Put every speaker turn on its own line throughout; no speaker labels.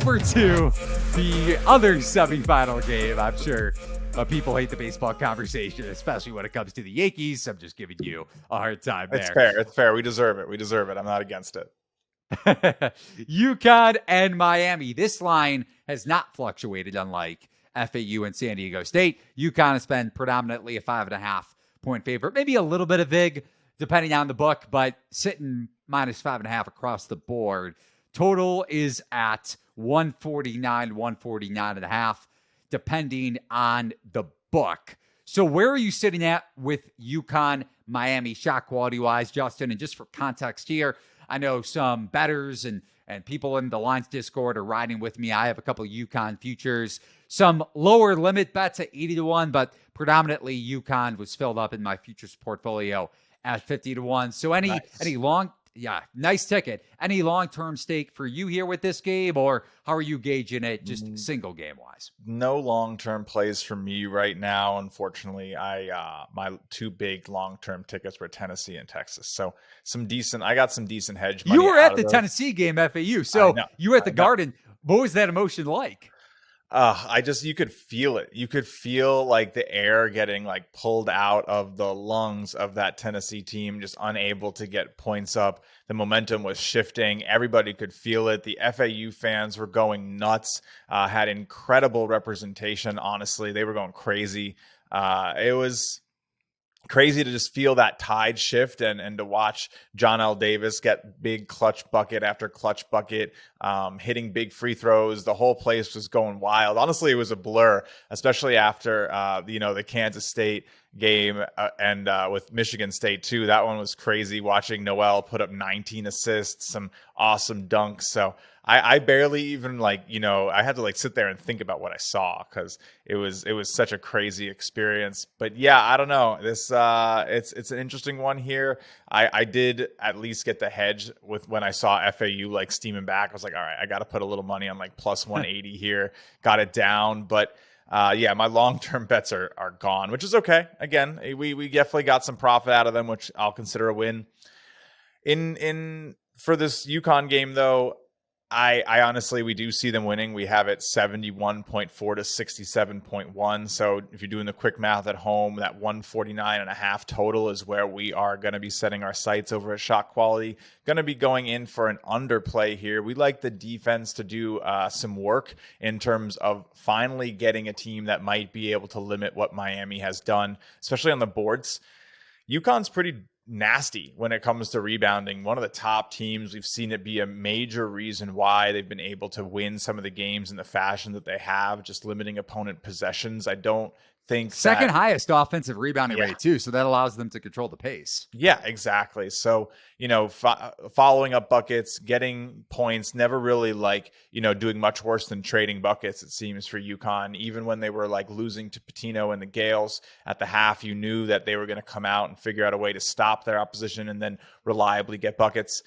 over to the other semifinal game. I'm sure people hate the baseball conversation, especially when it comes to the Yankees. I'm just giving you a hard time there.
It's fair. It's fair. We deserve it. We deserve it. I'm not against it.
UConn and Miami. This line has not fluctuated, unlike FAU and San Diego State. UConn has been predominantly a 5.5-point favorite, maybe a little bit of VIG, depending on the book, but sitting minus 5.5 across the board. Total is at 149, 149.5, depending on the book. So where are you sitting at with UConn, Miami, shot quality-wise, Justin? And just for context here, I know some bettors and people in the Lines Discord are riding with me. I have a couple of UConn futures, some lower limit bets at 80-1, but predominantly UConn was filled up in my futures portfolio at 50-1. So any long, nice ticket. Any long-term stake for you here with this game, or how are you gauging it just single game wise?
No long-term plays for me right now. Unfortunately, my two big long-term tickets were Tennessee and Texas. So I got some decent hedge money.
You were at the Tennessee game, FAU. So you were at the Garden. What was that emotion like?
You could feel it. You could feel like the air getting like pulled out of the lungs of that Tennessee team, just unable to get points up. The momentum was shifting. Everybody could feel it. The FAU fans were going nuts, had incredible representation. Honestly, they were going crazy. It was crazy to just feel that tide shift and to watch John L. Davis get big clutch bucket after clutch bucket, hitting big free throws. The whole place was going wild. Honestly, it was a blur, especially after, the Kansas State game and with Michigan State too. That one was crazy, watching Noel put up 19 assists, some awesome dunks. So I barely even I had to sit there and think about what I saw because it was such a crazy experience. But yeah, I don't know. This it's an interesting one here. I did at least get the hedge with when I saw FAU steaming back. I was like, all right, I got to put a little money on plus 180 here. Got it down, but my long-term bets are gone, which is okay. Again, we definitely got some profit out of them, which I'll consider a win. For this UConn game though, I honestly, we do see them winning. We have it 71.4 to 67.1. So if you're doing the quick math at home, that 149.5 total is where we are going to be setting our sights over at Shot Quality. Going to be going in for an underplay here. We like the defense to do some work in terms of finally getting a team that might be able to limit what Miami has done, especially on the boards. UConn's pretty nasty when it comes to rebounding. One of the top teams. We've seen it be a major reason why they've been able to win some of the games in the fashion that they have, just limiting opponent possessions. I don't think
second highest offensive rebounding rate too, so that allows them to control the pace.
Yeah, exactly. So following up buckets, getting points, never really doing much worse than trading buckets, it seems, for UConn. Even when they were losing to Pitino and the Gales at the half, you knew that they were going to come out and figure out a way to stop their opposition and then reliably get buckets.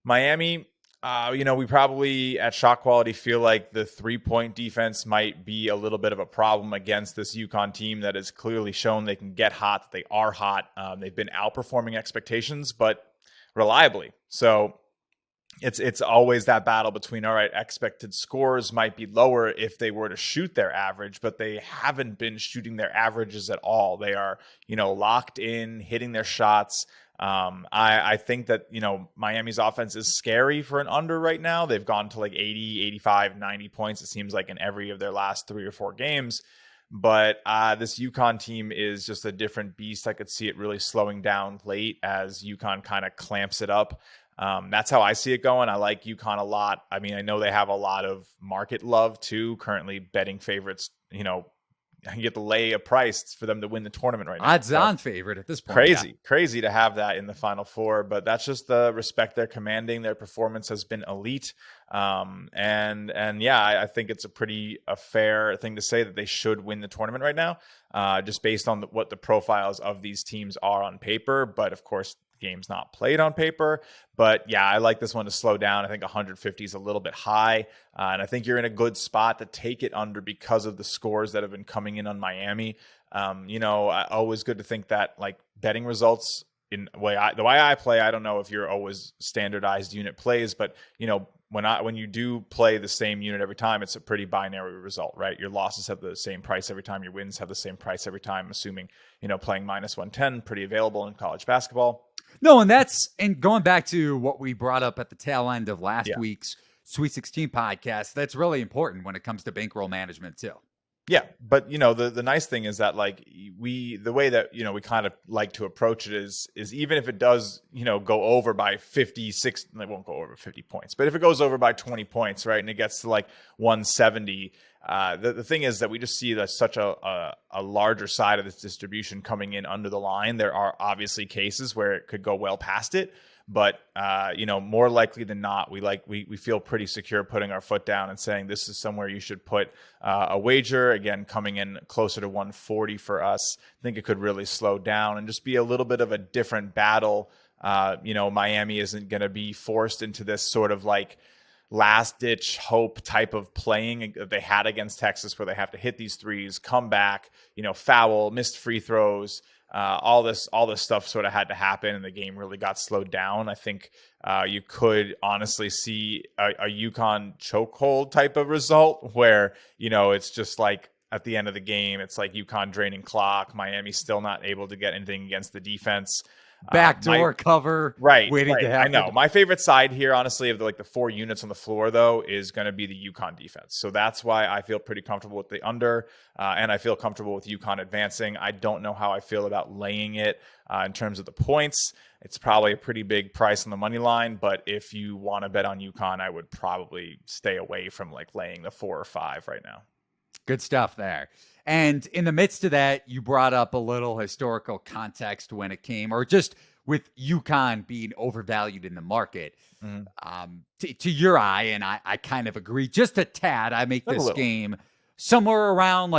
Miami, we probably at Shot Quality feel like the 3-point defense might be a little bit of a problem against this UConn team that has clearly shown they can get hot, that they are hot. They've been outperforming expectations, but reliably. So it's always that battle between, all right, expected scores might be lower if they were to shoot their average, but they haven't been shooting their averages at all. They are, locked in, hitting their shots. I think that, Miami's offense is scary for an under right now. They've gone to 80, 85, 90 points, it seems like, in every of their last 3 or 4 games. But this UConn team is just a different beast. I could see it really slowing down late as UConn kind of clamps it up. That's how I see it going. I like UConn a lot. I mean, I know they have a lot of market love too. Currently betting favorites, you get to lay a price for them to win the tournament right now.
Odds-on favorite at this point.
Crazy to have that in the Final Four, but that's just the respect they're commanding. Their performance has been elite. I think it's a fair thing to say that they should win the tournament right now, just based on what the profiles of these teams are on paper. But of course, game's not played on paper. But yeah, I like this one to slow down. I think 150 is a little bit high. And I think you're in a good spot to take it under because of the scores that have been coming in on Miami. Always good to think that betting results the way I play, I don't know if you're always standardized unit plays, but when you do play the same unit every time, it's a pretty binary result, right? Your losses have the same price every time. Your wins have the same price every time, assuming, playing -110, pretty available in college basketball.
No, and going back to what we brought up at the tail end of last week's Sweet 16 podcast, that's really important when it comes to bankroll management too.
Yeah, but the nice thing is that the way that we kind of like to approach it is even if it does go over by 56, it won't go over 50 points, but if it goes over by 20 points, right, and it gets to 170, the thing is that we just see that such a larger side of this distribution coming in under the line. There are obviously cases where it could go well past it. But, more likely than not, we feel pretty secure putting our foot down and saying this is somewhere you should put a wager. Again, coming in closer to 140 for us. I think it could really slow down and just be a little bit of a different battle. Miami isn't going to be forced into this sort of last ditch hope type of playing that they had against Texas, where they have to hit these threes, come back, foul, missed free throws. All this stuff sort of had to happen, and the game really got slowed down. I think you could honestly see a UConn chokehold type of result where, it's just at the end of the game, it's UConn draining clock. Miami's still not able to get anything against the defense.
Backdoor cover.
Right.
Waiting to happen.
I know. My favorite side here, honestly, of the 4 units on the floor, though, is going to be the UConn defense. So that's why I feel pretty comfortable with the under, and I feel comfortable with UConn advancing. I don't know how I feel about laying it in terms of the points. It's probably a pretty big price on the money line, but if you want to bet on UConn, I would probably stay away from laying the 4 or 5 right now.
Good stuff there. And in the midst of that, you brought up a little historical context when it came, or just with UConn being overvalued in the market. To your eye, and I kind of agree, just a tad, I make this game somewhere around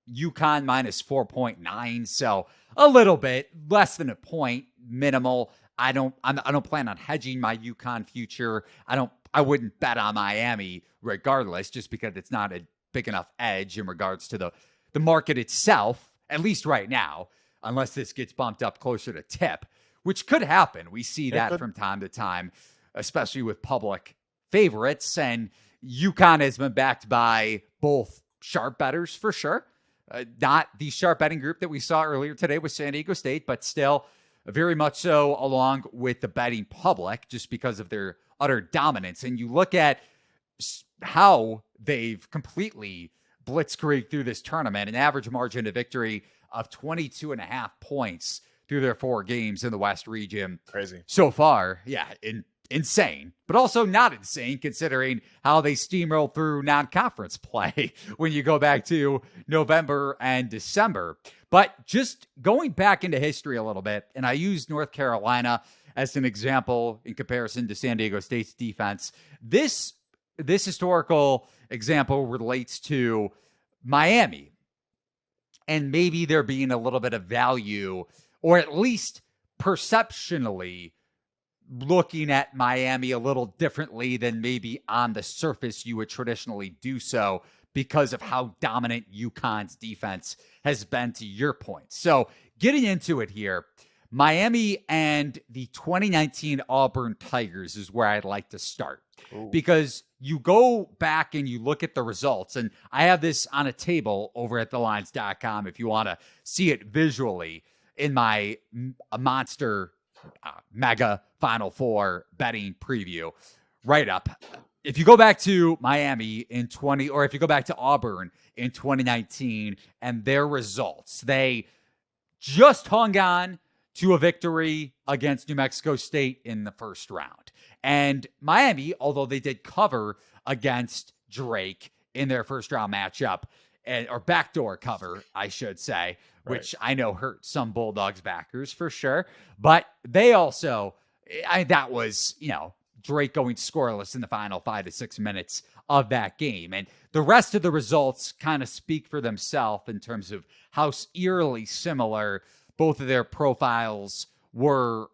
UConn minus 4.9. So a little bit less than a point, minimal. I don't plan on hedging my UConn future. I wouldn't bet on Miami regardless, just because it's not a big enough edge in regards to the market itself, at least right now, unless this gets bumped up closer to tip, which could happen. We see that from time to time, especially with public favorites. And UConn has been backed by both sharp bettors for sure. Not the sharp betting group that we saw earlier today with San Diego State, but still very much so along with the betting public, just because of their utter dominance. And you look at how they've completely blitzkrieg through this tournament, an average margin of victory of 22.5 points through their 4 games in the West region.
Crazy.
So far. Yeah. Insane, but also not insane considering how they steamroll through non-conference play when you go back to November and December. But just going back into history a little bit, and I use North Carolina as an example in comparison to San Diego State's defense. This historical example relates to Miami, and maybe there being a little bit of value, or at least perceptionally looking at Miami a little differently than maybe on the surface you would traditionally do so, because of how dominant UConn's defense has been, to your point. So getting into it here, Miami and the 2019 Auburn Tigers is where I'd like to start. Ooh. Because you go back and you look at the results, and I have this on a table over at thelines.com if you want to see it visually in my monster mega Final Four betting preview right up. If you go back to Miami in if you go back to Auburn in 2019 and their results, they just hung on to a victory against New Mexico State in the first round. And Miami, although they did cover against Drake in their first round matchup, or backdoor cover, I should say, which I know hurt some Bulldogs backers for sure. But they also, that was, Drake going scoreless in the final 5 to 6 minutes of that game. And the rest of the results kind of speak for themselves in terms of how eerily similar both of their profiles were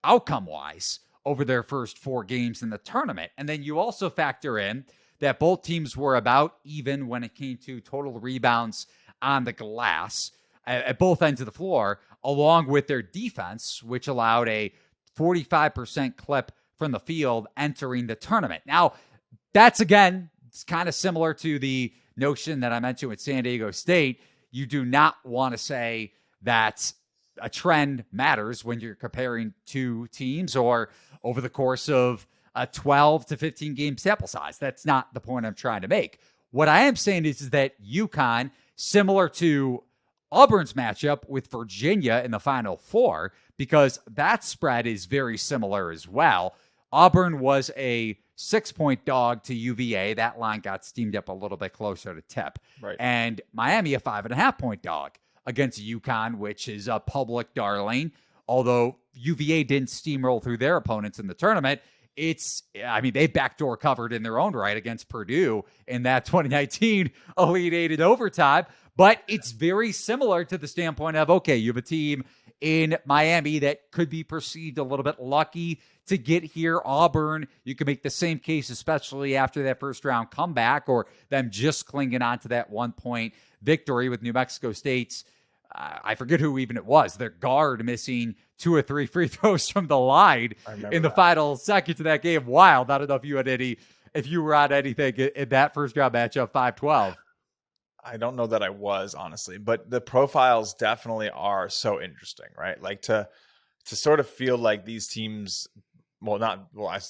outcome-wise over their first 4 games in the tournament. And then you also factor in that both teams were about even when it came to total rebounds on the glass at both ends of the floor, along with their defense, which allowed a 45% clip from the field entering the tournament. Now, that's, again, it's kind of similar to the notion that I mentioned with San Diego State. You do not want to say that a trend matters when you're comparing two teams or over the course of a 12 to 15 game sample size. That's not the point I'm trying to make. What I am saying is that UConn, similar to Auburn's matchup with Virginia in the Final Four, because that spread is very similar as well. Auburn was a 6-point dog to UVA. That line got steamed up a little bit closer to tip.
Right.
And Miami, a 5.5-point dog against UConn, which is a public darling. Although UVA didn't steamroll through their opponents in the tournament, they backdoor covered in their own right against Purdue in that 2019 Elite Eight in overtime. But it's very similar to the standpoint of, okay, you have a team in Miami that could be perceived a little bit lucky to get here. Auburn, you can make the same case, especially after that first round comeback or them just clinging on to that 1-point victory with New Mexico State's, I forget who even it was, their guard missing 2 or 3 free throws from the line in the final seconds of that game. Wild. I don't know if you were on anything in that first round matchup, 5-12.
I don't know that I was, honestly, but the profiles definitely are so interesting, right? Like to sort of feel like these teams, I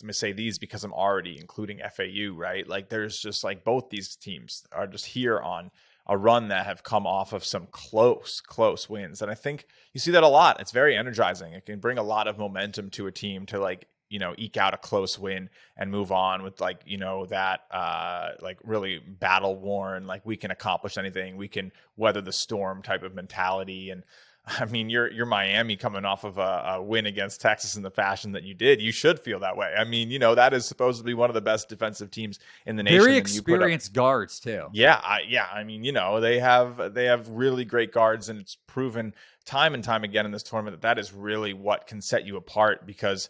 may say these because I'm already including FAU, right? Like there's just like both these teams are just here on a run that have come off of some close wins. And I think you see that a lot. It's very energizing. It can bring a lot of momentum to a team to like, eke out a close win and move on with like, that like really battle worn, like we can accomplish anything, we can weather the storm type of mentality. And I mean, you're Miami coming off of a win against Texas in the fashion that you did. You should feel that way. I mean, that is supposed to be one of the best defensive teams in the nation.
Very experienced guards too.
Yeah. I mean, they have really great guards, and it's proven time and time again in this tournament that is really what can set you apart, because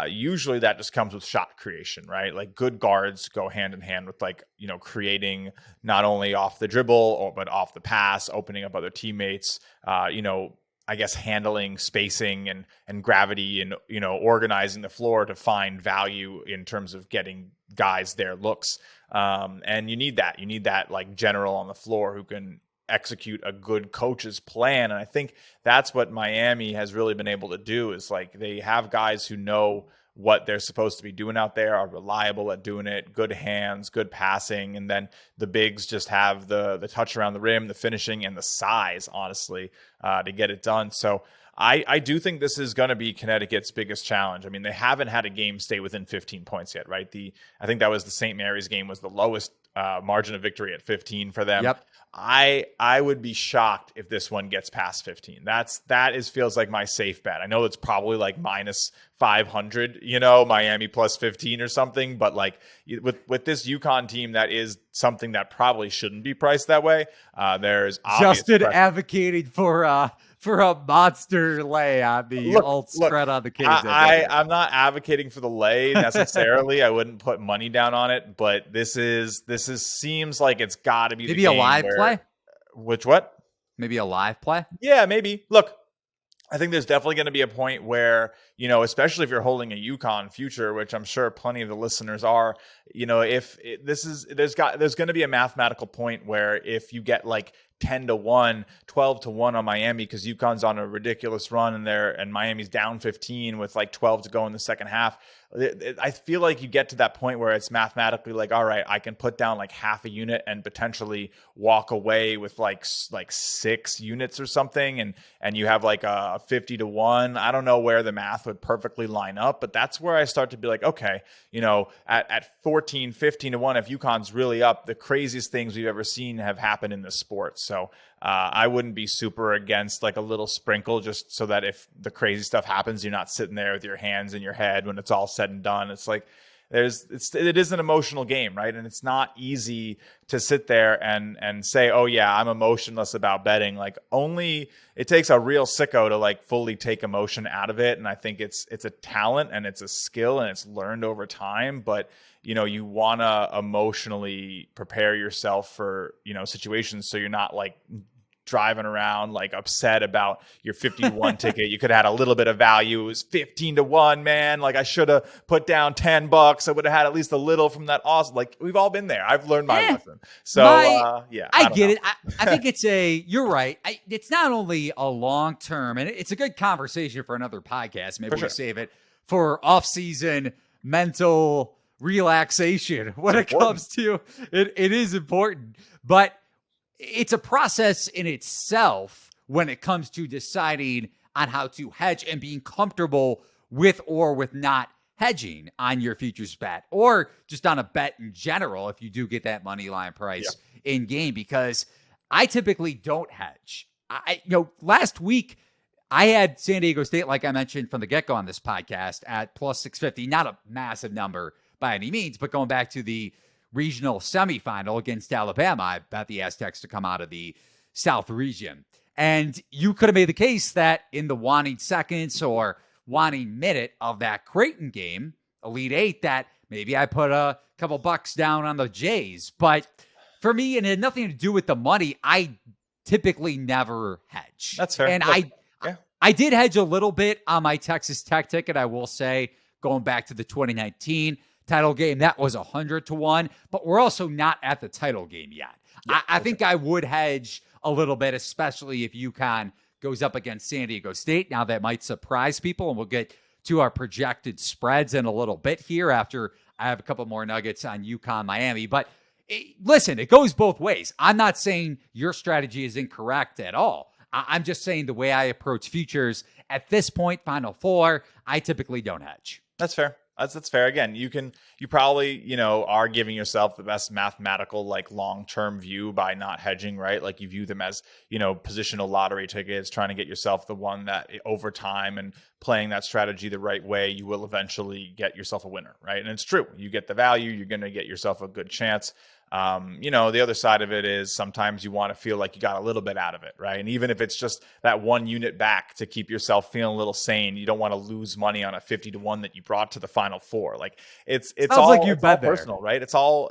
usually that just comes with shot creation, right? Like good guards go hand in hand with like, creating not only off the dribble but off the pass, opening up other teammates, I guess handling spacing and gravity and, organizing the floor to find value in terms of getting guys their looks. And you need that like general on the floor who can execute a good coach's plan. And I think that's what Miami has really been able to do, is like they have guys who know what they're supposed to be doing out there, are reliable at doing it, good hands, good passing. And then the bigs just have the touch around the rim, the finishing, and the size, honestly, to get it done. So I do think this is going to be Connecticut's biggest challenge. I mean, they haven't had a game stay within 15 points yet, right? I think that was the St. Mary's game, was the lowest margin of victory at 15 for them.
Yep.
I would be shocked if this one gets past 15. Feels like my safe bet. I know it's probably like minus 500, Miami plus 15 or something, but like with this UConn team, that is something that probably shouldn't be priced that way. There's
Justin advocating for a monster lay on the alt spread on the Kings.
I'm not advocating for the lay necessarily. I wouldn't put money down on it, but this seems like it's got to be
maybe a live play.
What?
Maybe a live play.
Yeah, maybe. Look, I think there's definitely going to be a point where, especially if you're holding a UConn future, which I'm sure plenty of the listeners are, there's going to be a mathematical point where if you get like 10-1, 12-1 on Miami because UConn's on a ridiculous run and Miami's down 15 with like 12 to go in the second half. I feel like you get to that point where it's mathematically like, all right, I can put down like half a unit and potentially walk away with like 6 units or something. And you have like a 50-1. I don't know where the math would perfectly line up, but that's where I start to be like, okay, at 14, 15-1, if UConn's really up, the craziest things we've ever seen have happened in this sport. So I wouldn't be super against like a little sprinkle, just so that if the crazy stuff happens, you're not sitting there with your hands in your head when it's all said and done. It's like it is an emotional game, right? And it's not easy to sit there and say, oh yeah, I'm emotionless about betting. Like only it takes a real sicko to like fully take emotion out of it. And I think it's a talent and it's a skill and it's learned over time, but you want to emotionally prepare yourself for, situations so you're not like driving around like upset about your 50-1 ticket. You could have had a little bit of value. It was 15-1, man. Like I should have put down $10. I would have had at least a little from that. Awesome. Like we've all been there. I've learned my lesson. So yeah,
I get it. I think you're right. It's not only a long-term, and it's a good conversation for another podcast. Maybe we save it for off-season mental relaxation when it comes to it. It is important, but it's a process in itself when it comes to deciding on how to hedge and being comfortable with or with not hedging on your futures bet, or just on a bet in general if you do get that money line price in game, because I typically don't hedge. Last week I had San Diego State, like I mentioned from the get-go on this podcast, at plus 650, not a massive number by any means, but going back to the regional semifinal against Alabama, I bet the Aztecs to come out of the South region. And you could have made the case that in the wanting seconds or wanting minute of that Creighton game, Elite Eight, that maybe I put a couple bucks down on the Jays. But for me, and it had nothing to do with the money, I typically never hedge.
That's fair.
And I did hedge a little bit on my Texas Tech ticket, I will say, going back to the 2019 title game. That was 100-1, but we're also not at the title game yet. I think I would hedge a little bit, especially if UConn goes up against San Diego State. Now that might surprise people, and we'll get to our projected spreads in a little bit here after I have a couple more nuggets on UConn Miami. But listen, it goes both ways. I'm not saying your strategy is incorrect at all. I'm just saying the way I approach futures at this point, Final Four, I typically don't hedge.
That's fair. That's fair. Again, you probably, are giving yourself the best mathematical, like long-term view by not hedging, right? Like you view them as, positional lottery tickets, trying to get yourself the one that over time and playing that strategy the right way, you will eventually get yourself a winner, right? And it's true. You get the value, you're going to get yourself a good chance. The other side of it is sometimes you want to feel like you got a little bit out of it, right? And even if it's just that 1 unit back to keep yourself feeling a little sane, you don't want to lose money on a 50-1 that you brought to the Final Four. Like it's all like you bet personal, right? It's all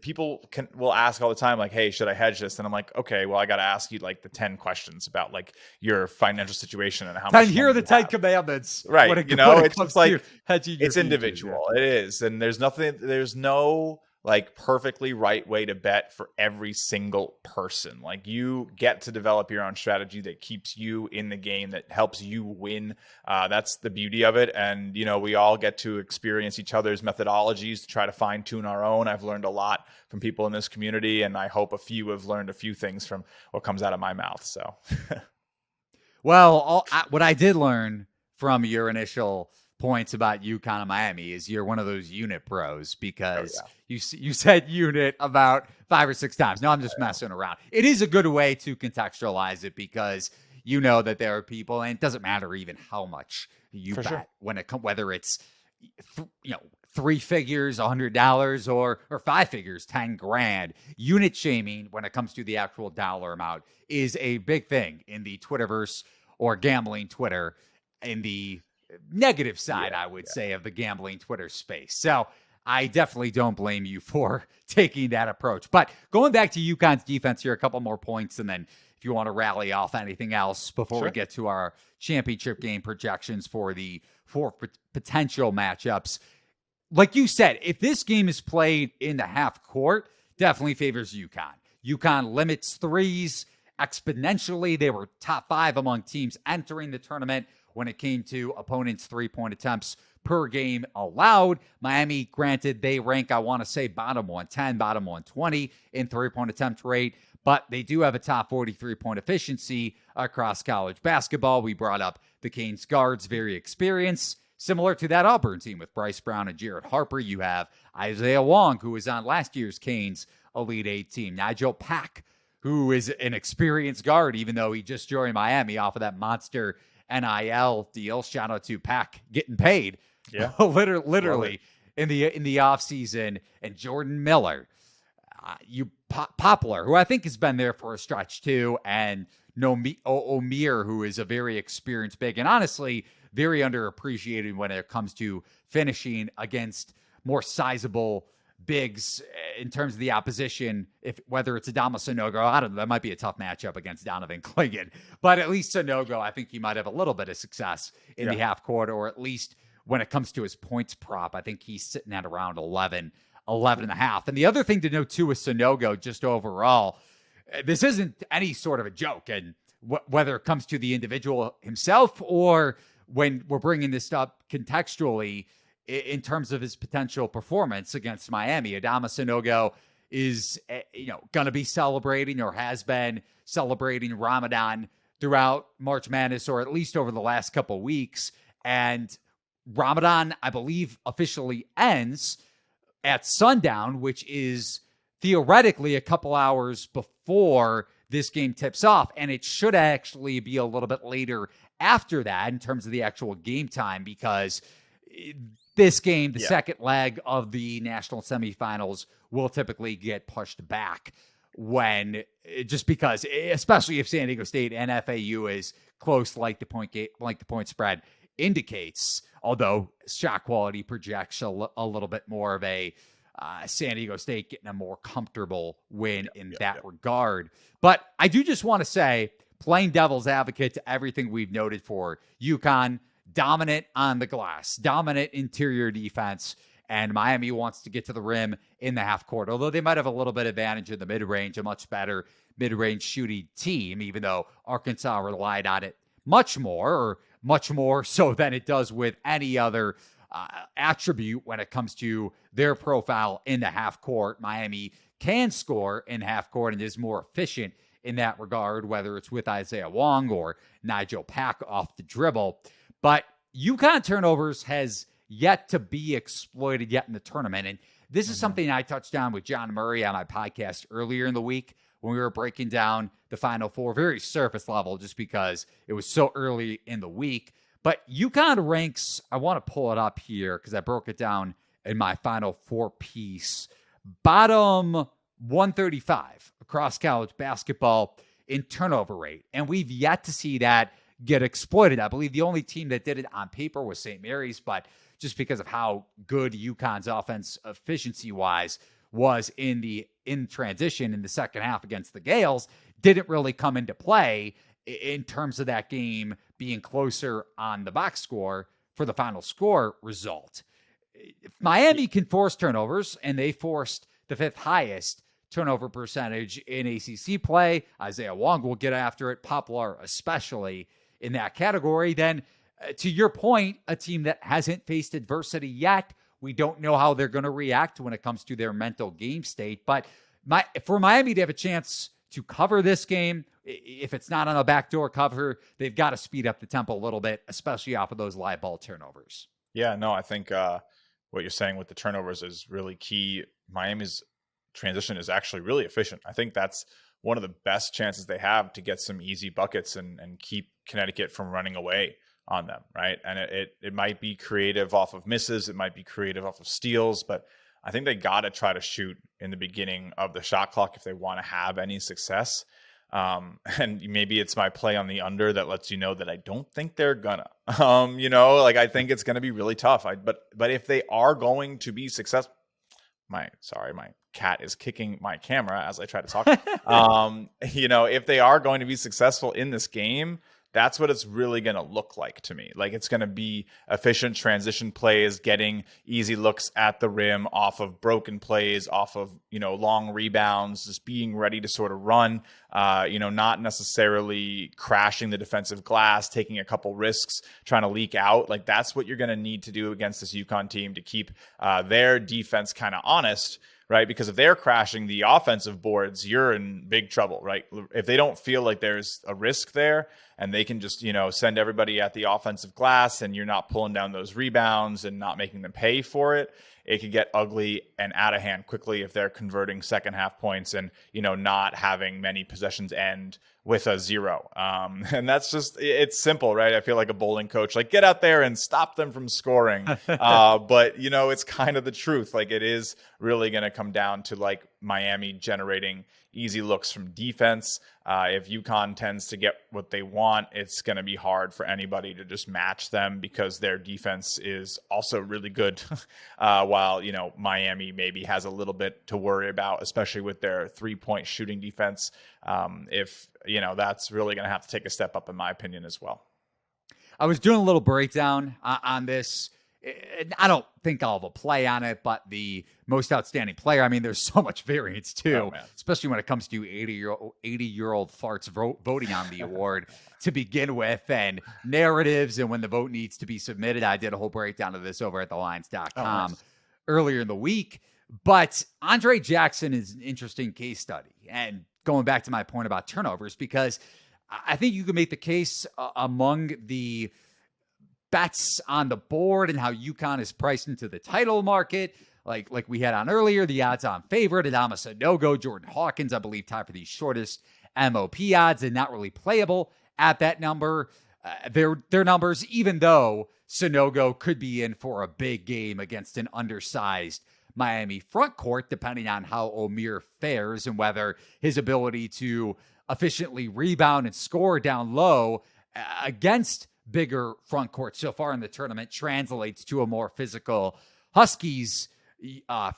people will ask all the time, like, hey, should I hedge this? And I'm like, okay, well, I got to ask you like the 10 questions about like your financial situation and how much.
Here are the 10 commandments,
right? It's just like
hedging.
It's individual. It is, and there's no like perfectly right way to bet for every single person. Like you get to develop your own strategy that keeps you in the game, that helps you win. That's the beauty of it. And, we all get to experience each other's methodologies to try to fine tune our own. I've learned a lot from people in this community, and I hope a few have learned a few things from what comes out of my mouth. So,
well, what I did learn from your initial points about UConn and Miami is you're one of those unit pros, because you said unit about 5 or 6 times. No, I'm just messing around. It is a good way to contextualize it, because you know that there are people, and it doesn't matter even how much you bet when it comes, whether it's 3 figures, $100, or 5 figures, 10 grand. Unit shaming when it comes to the actual dollar amount is a big thing in the Twitterverse, or gambling Twitter, in the negative side, I would say, of the gambling Twitter space. So I definitely don't blame you for taking that approach. But going back to UConn's defense here, a couple more points, and then if you want to rally off anything else before we get to our championship game projections for the 4 potential matchups. Like you said, if this game is played in the half court, definitely favors UConn. UConn limits threes exponentially. They were top 5 among teams entering the tournament when it came to opponents' 3-point attempts per game allowed. Miami, granted, they rank, I want to say, bottom 110, bottom 120 in 3-point attempt rate, but they do have a top 43-point efficiency across college basketball. We brought up the Canes guards, very experienced, similar to that Auburn team with Bryce Brown and Jared Harper. You have Isaiah Wong, who was on last year's Canes Elite Eight team. Nigel Pack, who is an experienced guard, even though he just joined Miami off of that monster NIL deal. Shout out to Pack getting paid, literally in the offseason. And Jordan Miller, Poplar, who I think has been there for a stretch too, and Omir, who is a very experienced big, and honestly very underappreciated when it comes to finishing against more sizable bigs in terms of the opposition, whether it's Adama Sanogo, I don't know, that might be a tough matchup against Donovan Clingan, but at least Sanogo, I think he might have a little bit of success in the half court, or at least when it comes to his points prop. I think he's sitting at around 11 and a half. And the other thing to note too with Sanogo, just overall, this isn't any sort of a joke, and whether it comes to the individual himself or when we're bringing this up contextually in terms of his potential performance against Miami, Adama Sanogo is, going to be celebrating, or has been celebrating, Ramadan throughout March Madness, or at least over the last couple weeks. And Ramadan, I believe, officially ends at sundown, which is theoretically a couple hours before this game tips off. And it should actually be a little bit later after that in terms of the actual game time, because this game, the second leg of the national semifinals, will typically get pushed back just because, especially if San Diego State and FAU is close, like the point spread indicates, although shot quality projects a little bit more of a San Diego State getting a more comfortable win in that regard. But I do just want to say, playing devil's advocate to everything we've noted for UConn, dominant on the glass, dominant interior defense, and Miami wants to get to the rim in the half court, although they might have a little bit of advantage in the mid-range, a much better mid-range shooting team, even though Arkansas relied on it much more so than it does with any other attribute when it comes to their profile in the half court. Miami can score in half court and is more efficient in that regard, whether it's with Isaiah Wong or Nigel Pack off the dribble. But UConn turnovers has yet to be exploited yet in the tournament. And this is something I touched on with John Murray on my podcast earlier in the week when we were breaking down the Final Four, very surface level, just because it was so early in the week. But UConn ranks, I want to pull it up here because I broke it down in my Final Four piece, bottom 135 across college basketball in turnover rate. And we've yet to see that get exploited. I believe the only team that did it on paper was St. Mary's, but just because of how good UConn's offense efficiency-wise was in transition in the second half against the Gales, didn't really come into play in terms of that game being closer on the box score for the final score result. If Miami can force turnovers, and they forced the fifth highest turnover percentage in ACC play, Isaiah Wong will get after it, Poplar especially in that category, then to your point, a team that hasn't faced adversity yet, we don't know how they're going to react when it comes to their mental game state. But for Miami to have a chance to cover this game, if it's not on a backdoor cover, they've got to speed up the tempo a little bit, especially off of those live ball turnovers.
Yeah, no, I think what you're saying with the turnovers is really key. Miami's transition is actually really efficient. I think that's one of the best chances they have to get some easy buckets and keep Connecticut from running away on them, right? And it might be creative off of misses, it might be creative off of steals, but I think they got to try to shoot in the beginning of the shot clock if they want to have any success. And maybe it's my play on the under that lets you know that I don't think they're gonna. I think it's gonna be really tough. But if they are going to be successful, my cat is kicking my camera as I try to talk. If they are going to be successful in this game, that's what it's really going to look like to me. Like, it's going to be efficient transition plays, getting easy looks at the rim off of broken plays, off of, long rebounds, just being ready to sort of run, not necessarily crashing the defensive glass, taking a couple risks, trying to leak out. Like, that's what you're going to need to do against this UConn team to keep their defense kind of honest, right? Because if they're crashing the offensive boards, you're in big trouble, right? If they don't feel like there's a risk there and they can just, send everybody at the offensive glass and you're not pulling down those rebounds and not making them pay for it, it could get ugly and out of hand quickly if they're converting second half points and, not having many possessions end with a 0. And that's just, it's simple, right? I feel like a bowling coach, like, get out there and stop them from scoring. But it's kind of the truth. Like, it is really going to come down to, like, Miami generating easy looks from defense. If UConn tends to get what they want, it's going to be hard for anybody to just match them because their defense is also really good. While, Miami maybe has a little bit to worry about, especially with their 3-point shooting defense. If, that's really going to have to take a step up in my opinion as well.
I was doing a little breakdown on this. I don't think I'll have a play on it, but the most outstanding player, I mean, there's so much variance too, especially when it comes to 80-year-old farts voting on the award to begin with, and narratives and when the vote needs to be submitted. I did a whole breakdown of this over at thelines.com earlier in the week. But Andre Jackson is an interesting case study. And going back to my point about turnovers, because I think you can make the case among the bets on the board and how UConn is priced into the title market. Like we had on earlier, the odds on favorite, Adama Sanogo, Jordan Hawkins, I believe, tied for the shortest MOP odds and not really playable at that number. Their numbers, even though Sanogo could be in for a big game against an undersized Miami front court, depending on how Omier fares and whether his ability to efficiently rebound and score down low against bigger front court so far in the tournament translates to a more physical Huskies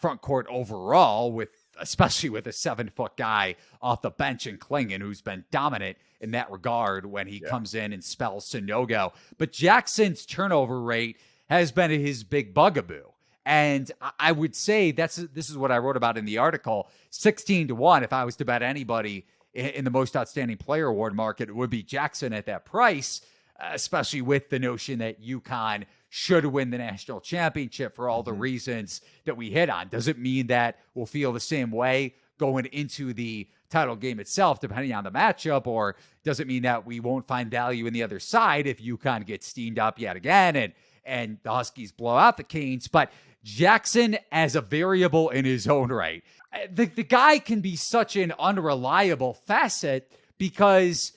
front court overall, especially with a 7-foot guy off the bench in Klingon, who's been dominant in that regard when he comes in and spells Sanogo. But Jackson's turnover rate has been his big bugaboo. And I would say this is what I wrote about in the article, 16-1. If I was to bet anybody in the most outstanding player award market, it would be Jackson at that price, especially with the notion that UConn should win the national championship for all the reasons that we hit on. Doesn't mean that we'll feel the same way going into the title game itself, depending on the matchup, or doesn't mean that we won't find value in the other side if UConn gets steamed up yet again and the Huskies blow out the Canes. But Jackson as a variable in his own right. The guy can be such an unreliable facet because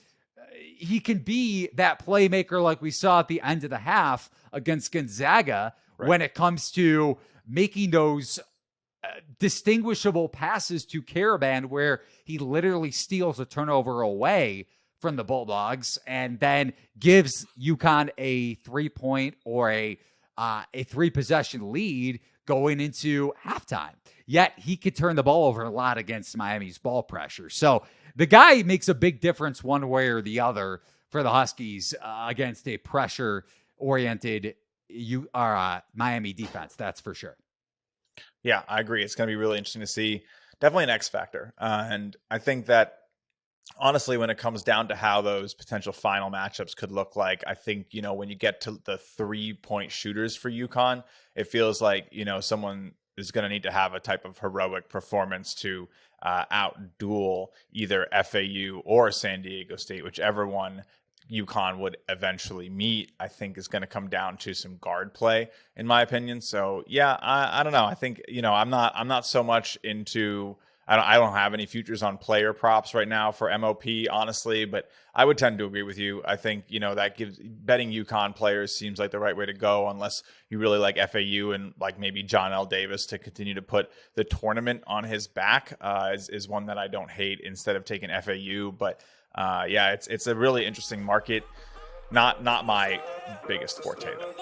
he can be that playmaker like we saw at the end of the half against Gonzaga when it comes to making those distinguishable passes to Caravan where he literally steals a turnover away from the Bulldogs and then gives UConn a 3-point or a 3-possession lead going into halftime. Yet he could turn the ball over a lot against Miami's ball pressure. So the guy makes a big difference one way or the other for the Huskies against a pressure-oriented Miami defense. That's for sure.
Yeah, I agree. It's going to be really interesting to see. Definitely an X factor. And I think that honestly, when it comes down to how those potential final matchups could look like, I think, when you get to the 3-point shooters for UConn, it feels like, someone is going to need to have a type of heroic performance to outduel either FAU or San Diego State, whichever one UConn would eventually meet. I think is going to come down to some guard play, in my opinion. So yeah, I don't know. I think, I'm not so much into, I don't have any futures on player props right now for MOP, honestly, but I would tend to agree with you. I think, that gives betting UConn players seems like the right way to go, unless you really like FAU and like maybe John L. Davis to continue to put the tournament on his back is one that I don't hate instead of taking FAU. But yeah, it's a really interesting market. Not my biggest forte though.